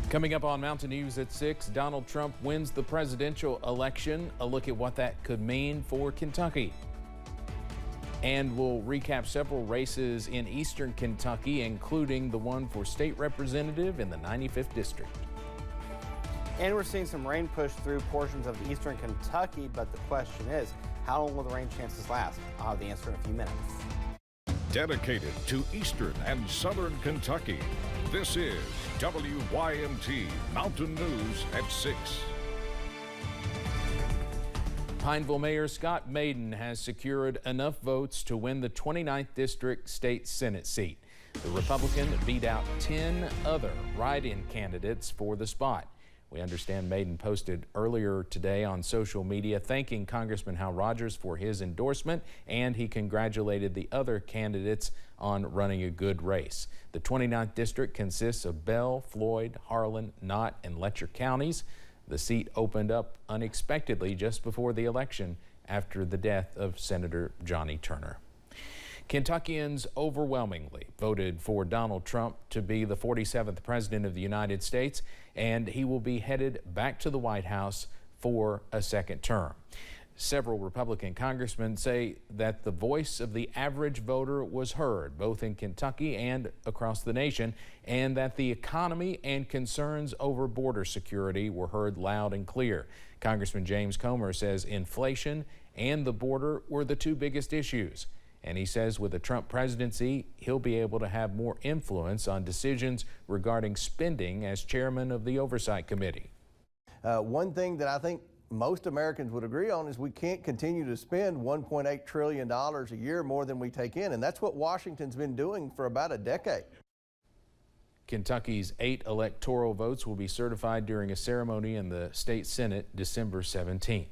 Coming up on Mountain News at 6, Donald Trump wins the presidential election. A look at what that could mean for Kentucky. And we'll recap several races in eastern Kentucky, including the one for state representative in the 95th district. And we're seeing some rain push through portions of eastern Kentucky, but the question is, how long will the rain chances last? I'll have the answer in a few minutes. Dedicated to eastern and southern Kentucky, this is WYMT Mountain News at 6. Pineville Mayor Scott Maiden has secured enough votes to win the 29th District State Senate seat. The Republican beat out 10 other write-in candidates for the spot. We understand Maiden posted earlier today on social media thanking Congressman Hal Rogers for his endorsement, and he congratulated the other candidates on running a good race. The 29th district consists of Bell, Floyd, Harlan, Knott, and Letcher counties. The seat opened up unexpectedly just before the election after the death of Senator Johnny Turner. Kentuckians overwhelmingly voted for Donald Trump to be the 47th president of the United States, and he will be headed back to the White House for a second term. Several Republican congressmen say that the voice of the average voter was heard both in Kentucky and across the nation, and that the economy and concerns over border security were heard loud and clear. Congressman James Comer says inflation and the border were the two biggest issues. And he says with the Trump presidency, he'll be able to have more influence on decisions regarding spending as chairman of the Oversight Committee. One thing that I think most Americans would agree on is we can't continue to spend $1.8 trillion a year more than we take in. And that's what Washington's been doing for about a decade. Kentucky's 8 electoral votes will be certified during a ceremony in the state Senate December 17th.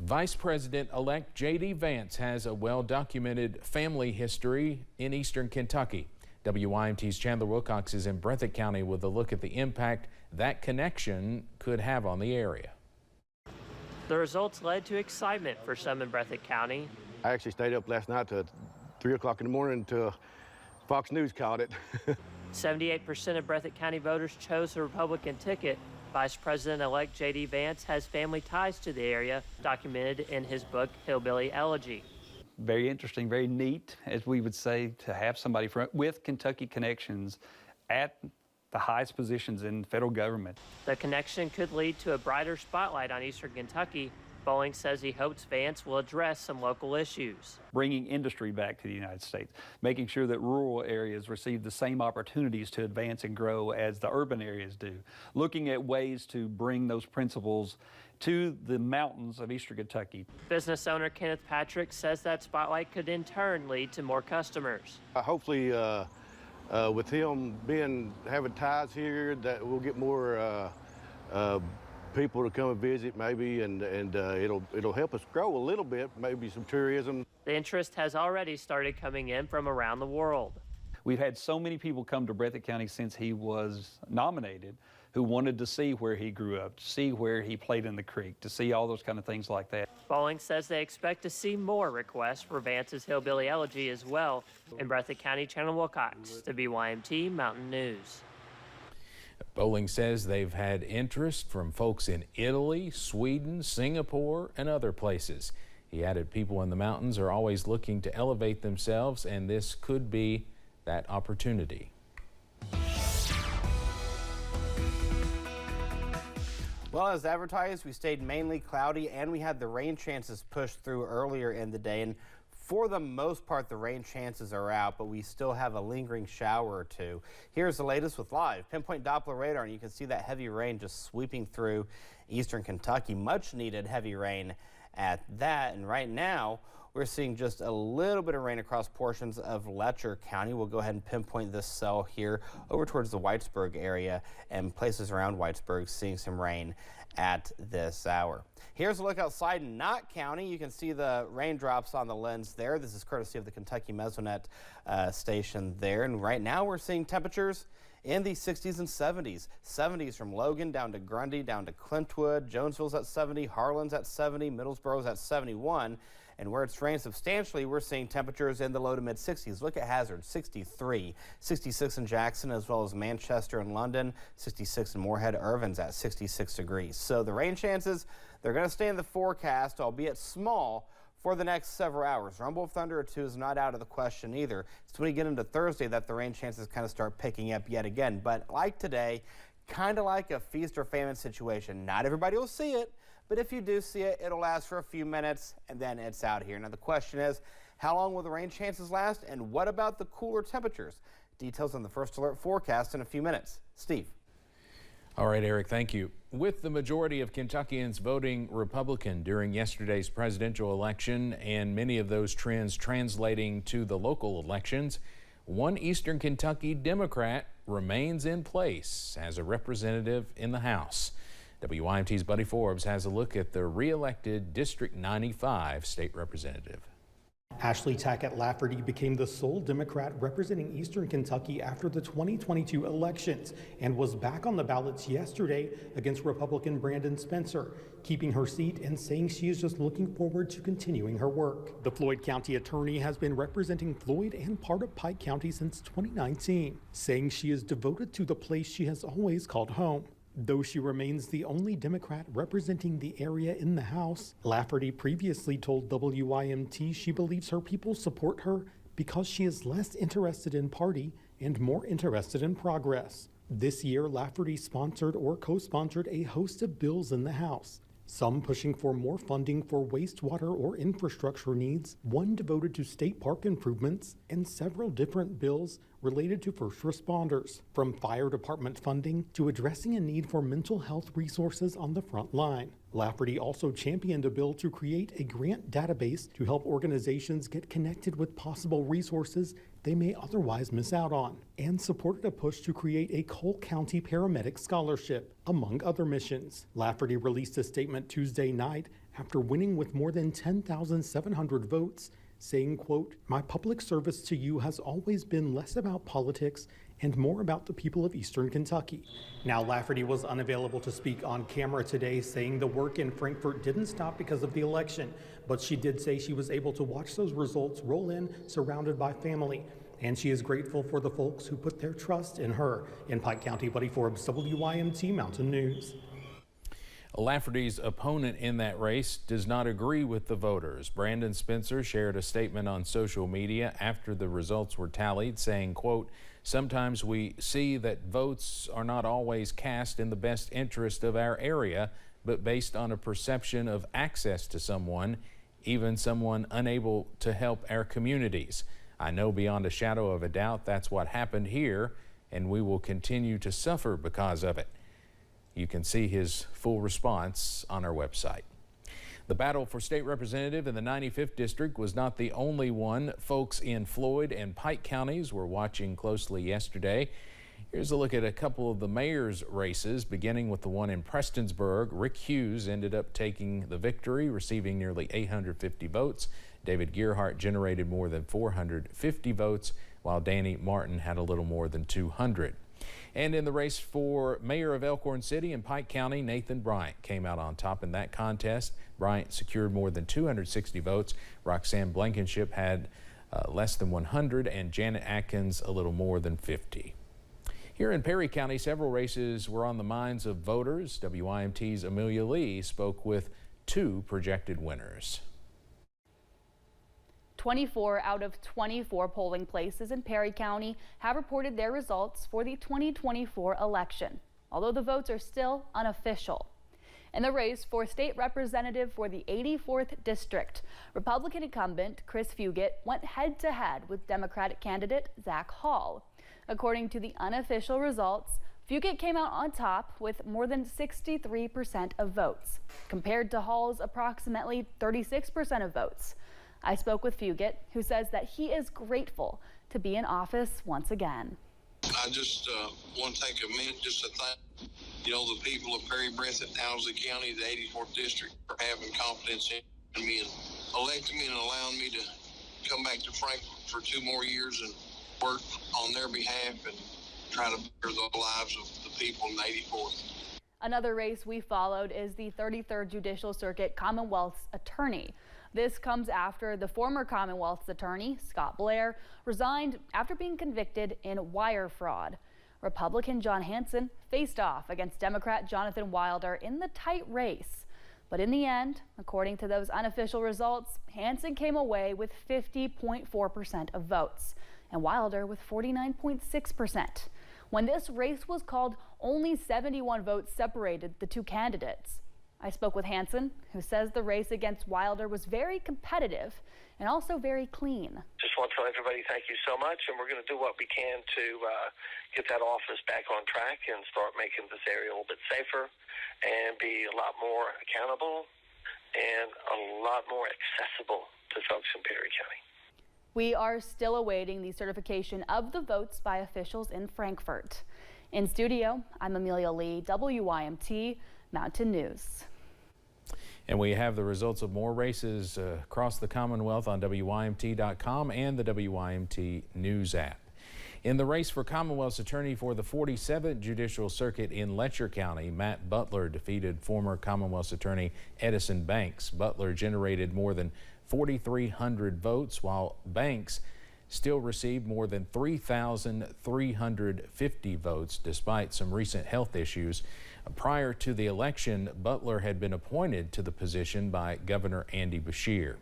Vice President-elect J.D. Vance has a well-documented family history in eastern Kentucky. WYMT's Chandler Wilcox is in Breathitt County with a look at the impact that connection could have on the area. The results led to excitement for some in Breathitt County. I actually stayed up last night till 3 o'clock in the morning until Fox News called it. 78% of Breathitt County voters chose the Republican ticket. Vice President-elect J.D. Vance has family ties to the area, documented in his book, Hillbilly Elegy. Very interesting, very neat, as we would say, to have somebody with Kentucky connections at the highest positions in federal government. The connection could lead to a brighter spotlight on eastern Kentucky. Bowling says he hopes Vance will address some local issues. Bringing industry back to the United States, making sure that rural areas receive the same opportunities to advance and grow as the urban areas do. Looking at ways to bring those principles to the mountains of eastern Kentucky. Business owner Kenneth Patrick says that spotlight could in turn lead to more customers. Hopefully, with him having ties here, that we'll get more people to come and visit, maybe, and it'll help us grow a little bit, maybe some tourism. The interest has already started coming in from around the world. We've had so many people come to Breathitt County since he was nominated who wanted to see where he grew up, to see where he played in the creek, to see all those kind of things like that. Bowling says they expect to see more requests for Vance's Hillbilly Elegy as well. In Breathitt County, Chandler Wilcox, WYMT Mountain News. Bowling says they've had interest from folks in Italy, Sweden, Singapore, and other places. He added people in the mountains are always looking to elevate themselves, and this could be that opportunity. Well, as advertised, we stayed mainly cloudy and we had the rain chances pushed through earlier in the day. And for the most part, the rain chances are out, but we still have a lingering shower or two. Here's the latest with live pinpoint Doppler radar, and you can see that heavy rain just sweeping through eastern Kentucky. Much needed heavy rain at that. And right now, we're seeing just a little bit of rain across portions of Letcher County. We'll go ahead and pinpoint this cell here over towards the Whitesburg area and places around Whitesburg seeing some rain at this hour. Here's a look outside in Knott County. You can see the raindrops on the lens there. This is courtesy of the Kentucky Mesonet station there. And right now we're seeing temperatures in the 60s and 70s. 70s from Logan down to Grundy, down to Clintwood. Jonesville's at 70, Harlan's at 70, Middlesboro's at 71. And where it's rained substantially, we're seeing temperatures in the low to mid 60s. Look at Hazard, 63, 66 in Jackson, as well as Manchester and London, 66 in Moorhead. Irvin's at 66 degrees. So the rain chances, they're going to stay in the forecast, albeit small, for the next several hours. Rumble of thunder or two is not out of the question either. It's when we get into Thursday that the rain chances kind of start picking up yet again. But like today, kind of like a feast or famine situation. Not everybody will see it, but if you do see it, it'll last for a few minutes and then it's out here. Now the question is, how long will the rain chances last, and what about the cooler temperatures? Details on the First Alert forecast in a few minutes. Steve. All right, Eric, thank you. With the majority of Kentuckians voting Republican during yesterday's presidential election and many of those trends translating to the local elections, one Eastern Kentucky Democrat remains in place as a representative in the House. WYMT's Buddy Forbes has a look at the re-elected District 95 state representative. Ashley Tackett Lafferty became the sole Democrat representing Eastern Kentucky after the 2022 elections and was back on the ballots yesterday against Republican Brandon Spencer, keeping her seat and saying she is just looking forward to continuing her work. The Floyd County attorney has been representing Floyd and part of Pike County since 2019, saying she is devoted to the place she has always called home. Though she remains the only Democrat representing the area in the House, Lafferty previously told WYMT she believes her people support her because she is less interested in party and more interested in progress. This year, Lafferty sponsored or co-sponsored a host of bills in the House, some pushing for more funding for wastewater or infrastructure needs, one devoted to state park improvements, and several different bills related to first responders, from fire department funding to addressing a need for mental health resources on the front line. Lafferty also championed a bill to create a grant database to help organizations get connected with possible resources they may otherwise miss out on, and supported a push to create a Cole County Paramedic Scholarship, among other missions. Lafferty released a statement Tuesday night after winning with more than 10,700 votes, saying, quote, "My public service to you has always been less about politics and more about the people of Eastern Kentucky." Now, Lafferty was unavailable to speak on camera today, saying the work in Frankfort didn't stop because of the election, but she did say she was able to watch those results roll in surrounded by family, and she is grateful for the folks who put their trust in her. In Pike County, Buddy Forbes, WYMT Mountain News. Lafferty's opponent in that race does not agree with the voters. Brandon Spencer shared a statement on social media after the results were tallied, saying, quote, "Sometimes we see that votes are not always cast in the best interest of our area, but based on a perception of access to someone, even someone unable to help our communities. I know beyond a shadow of a doubt that's what happened here, and we will continue to suffer because of it." You can see his full response on our website. The battle for state representative in the 95th district was not the only one folks in Floyd and Pike counties were watching closely yesterday. Here's a look at a couple of the mayor's races, beginning with the one in Prestonsburg. Rick Hughes ended up taking the victory, receiving nearly 850 votes. David Gearhart generated more than 450 votes, while Danny Martin had a little more than 200. And in the race for mayor of Elkhorn City in Pike County, Nathan Bryant came out on top in that contest. Bryant secured more than 260 votes. Roxanne Blankenship had less than 100, and Janet Atkins a little more than 50. Here in Perry County, several races were on the minds of voters. WYMT's Amelia Lee spoke with two projected winners. 24 out of 24 polling places in Perry County have reported their results for the 2024 election, although the votes are still unofficial. In the race for state representative for the 84th district, Republican incumbent Chris Fugit went head-to-head with Democratic candidate Zach Hall. According to the unofficial results, Fugit came out on top with more than 63% of votes, compared to Hall's approximately 36% of votes. I spoke with Fugit, who says that he is grateful to be in office once again. I just want to take a minute just to thank, the people of Perry, Breathitt, Owsley County, the 84th District, for having confidence in me and electing me and allowing me to come back to Frankfort for 2 more years and work on their behalf and try to better the lives of the people in the 84th. Another race we followed is the 33rd Judicial Circuit Commonwealth's attorney. This comes after the former Commonwealth's attorney, Scott Blair, resigned after being convicted in wire fraud. Republican John Hanson faced off against Democrat Jonathan Wilder in the tight race. But in the end, according to those unofficial results, Hanson came away with 50.4% of votes and Wilder with 49.6%. When this race was called, only 71 votes separated the two candidates. I spoke with Hanson, who says the race against Wilder was very competitive and also very clean. Just want to tell everybody thank you so much, and we're going to do what we can to get that office back on track and start making this area a little bit safer and be a lot more accountable and a lot more accessible to folks in Perry County. We are still awaiting the certification of the votes by officials in Frankfort. In studio, I'm Amelia Lee, WYMT Mountain News. And we have the results of more races across the Commonwealth on WYMT.com and the WYMT News app. In the race for Commonwealth's attorney for the 47th Judicial Circuit in Letcher County, Matt Butler defeated former Commonwealth's attorney Edison Banks. Butler generated more than 4,300 votes, while Banks still received more than 3,350 votes despite some recent health issues. Prior to the election, Butler had been appointed to the position by Governor Andy Beshear.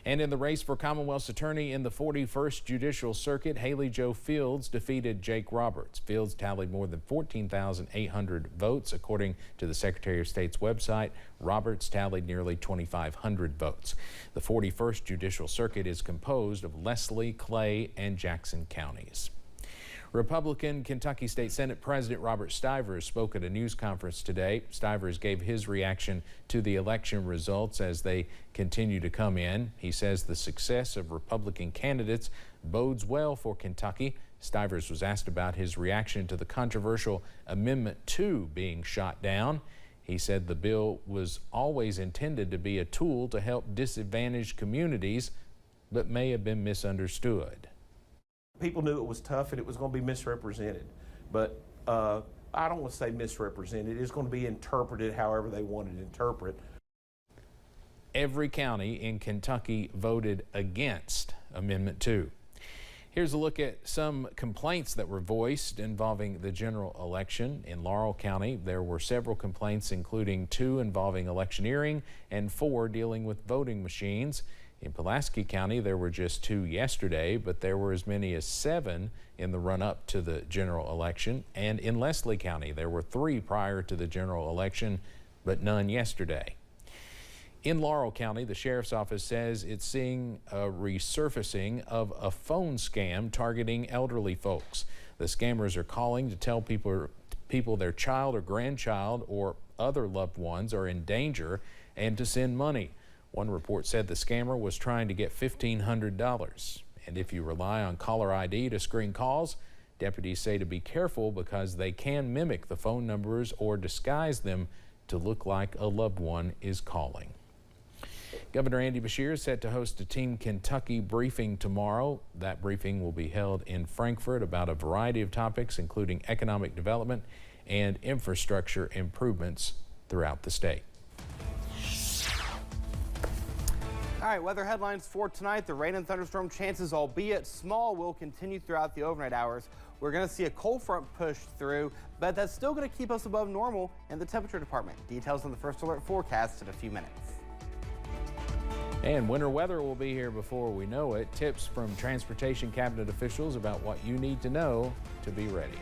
And in the race for Commonwealth's attorney in the 41st Judicial Circuit, Haley Jo Fields defeated Jake Roberts. Fields tallied more than 14,800 votes, according to the Secretary of State's website. Roberts tallied nearly 2,500 votes. The 41st Judicial Circuit is composed of Leslie, Clay, and Jackson counties. Republican Kentucky State Senate President Robert Stivers spoke at a news conference today. Stivers gave his reaction to the election results as they continue to come in. He says the success of Republican candidates bodes well for Kentucky. Stivers was asked about his reaction to the controversial Amendment 2 being shot down. He said the bill was always intended to be a tool to help disadvantaged communities, but may have been misunderstood. People knew it was tough and it was going to be misrepresented, but I don't want to say misrepresented. It's going to be interpreted however they wanted to interpret. Every county in Kentucky voted against Amendment 2. Here's a look at some complaints that were voiced involving the general election. In Laurel County, there were several complaints, including 2 involving electioneering and 4 dealing with voting machines. In Pulaski County, there were just 2 yesterday, but there were as many as 7 in the run-up to the general election. And in Leslie County, there were 3 prior to the general election, but none yesterday. In Laurel County, the Sheriff's Office says it's seeing a resurfacing of a phone scam targeting elderly folks. The scammers are calling to tell people their child or grandchild or other loved ones are in danger and to send money. One report said the scammer was trying to get $1,500. And if you rely on caller ID to screen calls, deputies say to be careful because they can mimic the phone numbers or disguise them to look like a loved one is calling. Governor Andy Beshear is set to host a Team Kentucky briefing tomorrow. That briefing will be held in Frankfort about a variety of topics, including economic development and infrastructure improvements throughout the state. All right, weather headlines for tonight. The rain and thunderstorm chances, albeit small, will continue throughout the overnight hours. We're going to see a cold front push through, but that's still going to keep us above normal in the temperature department. Details on the first alert forecast in a few minutes. And winter weather will be here before we know it. Tips from transportation cabinet officials about what you need to know to be ready.